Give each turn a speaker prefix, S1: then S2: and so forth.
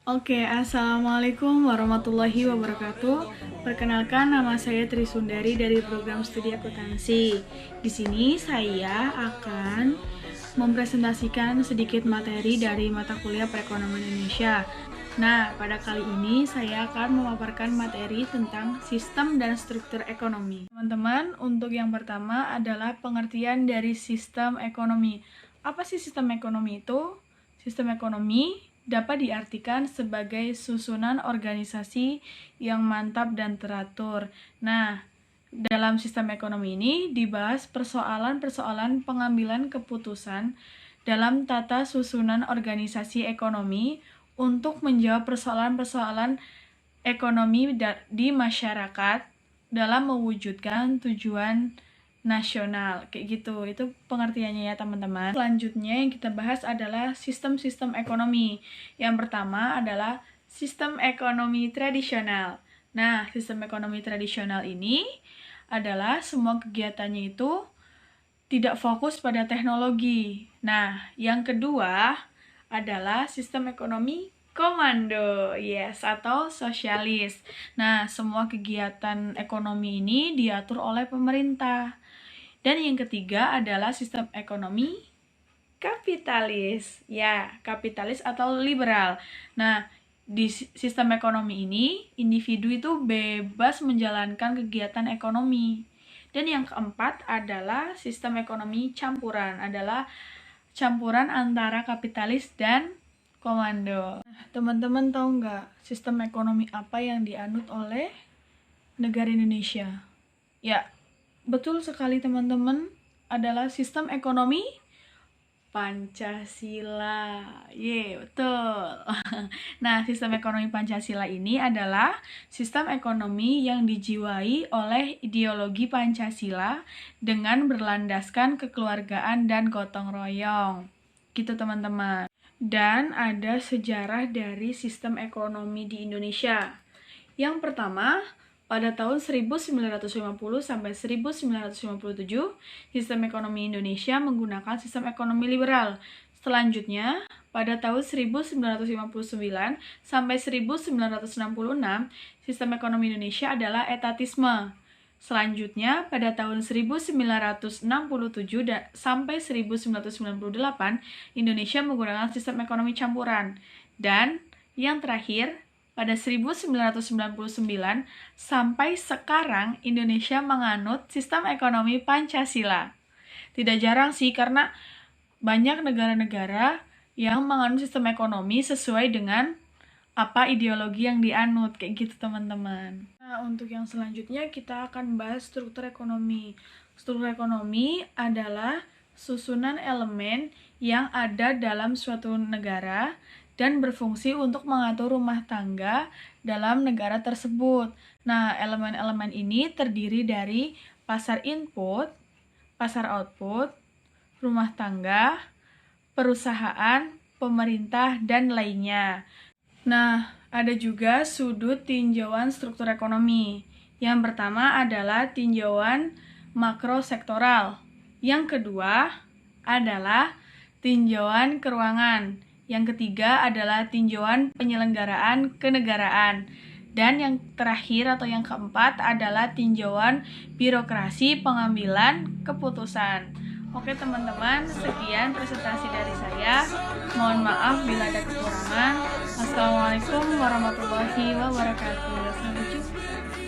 S1: Oke, Assalamualaikum warahmatullahi wabarakatuh. Perkenalkan, nama saya Trisundari dari program studi akuntansi. Di sini saya akan mempresentasikan sedikit materi dari mata kuliah Perekonomian Indonesia. Nah, pada kali ini saya akan memaparkan materi tentang sistem dan struktur ekonomi. Teman-teman, untuk yang pertama adalah pengertian dari sistem ekonomi. Apa sih sistem ekonomi itu? Sistem ekonomi dapat diartikan sebagai susunan organisasi yang mantap dan teratur. Nah, dalam sistem ekonomi ini dibahas persoalan-persoalan pengambilan keputusan dalam tata susunan organisasi ekonomi untuk menjawab persoalan-persoalan ekonomi di masyarakat dalam mewujudkan tujuan nasional, kayak gitu. Itu pengertiannya ya teman-teman. Selanjutnya yang kita bahas adalah sistem-sistem ekonomi. Yang pertama adalah sistem ekonomi tradisional. Nah, sistem ekonomi tradisional ini adalah semua kegiatannya itu tidak fokus pada teknologi. Nah, yang kedua adalah sistem ekonomi komando, yes, atau sosialis. Nah, semua kegiatan ekonomi ini diatur oleh pemerintah. Dan yang ketiga adalah sistem ekonomi kapitalis. Ya, kapitalis atau liberal. Nah, di sistem ekonomi ini, individu itu bebas menjalankan kegiatan ekonomi. Dan yang keempat adalah sistem ekonomi campuran, adalah campuran antara kapitalis dan komando. Nah, teman-teman tahu nggak sistem ekonomi apa yang dianut oleh negara Indonesia? Ya, betul sekali teman-teman, adalah sistem ekonomi Pancasila. Betul. Nah, sistem ekonomi Pancasila ini adalah sistem ekonomi yang dijiwai oleh ideologi Pancasila dengan berlandaskan kekeluargaan dan gotong royong. Gitu teman-teman. Dan ada sejarah dari sistem ekonomi di Indonesia. Yang pertama, pada tahun 1950 sampai 1957, sistem ekonomi Indonesia menggunakan sistem ekonomi liberal. Selanjutnya, pada tahun 1959 sampai 1966, sistem ekonomi Indonesia adalah etatisme. Selanjutnya, pada tahun 1967 sampai 1998, Indonesia menggunakan sistem ekonomi campuran. Dan yang terakhir, pada 1999 sampai sekarang Indonesia menganut sistem ekonomi Pancasila. Tidak jarang sih, karena banyak negara-negara yang menganut sistem ekonomi sesuai dengan apa ideologi yang dianut, kayak gitu teman-teman. Nah, untuk yang selanjutnya kita akan bahas struktur ekonomi. Struktur ekonomi adalah susunan elemen yang ada dalam suatu negara dan berfungsi untuk mengatur rumah tangga dalam negara tersebut. Nah, elemen-elemen ini terdiri dari pasar input, pasar output, rumah tangga, perusahaan, pemerintah, dan lainnya. Nah, ada juga sudut tinjauan struktur ekonomi. Yang pertama adalah tinjauan makrosektoral. Yang kedua adalah tinjauan keuangan. Yang ketiga adalah tinjauan penyelenggaraan kenegaraan. Dan yang terakhir atau yang keempat adalah tinjauan birokrasi pengambilan keputusan. Oke teman-teman, sekian presentasi dari saya. Mohon maaf bila ada kekurangan. Assalamualaikum warahmatullahi wabarakatuh. Sampai jumpa.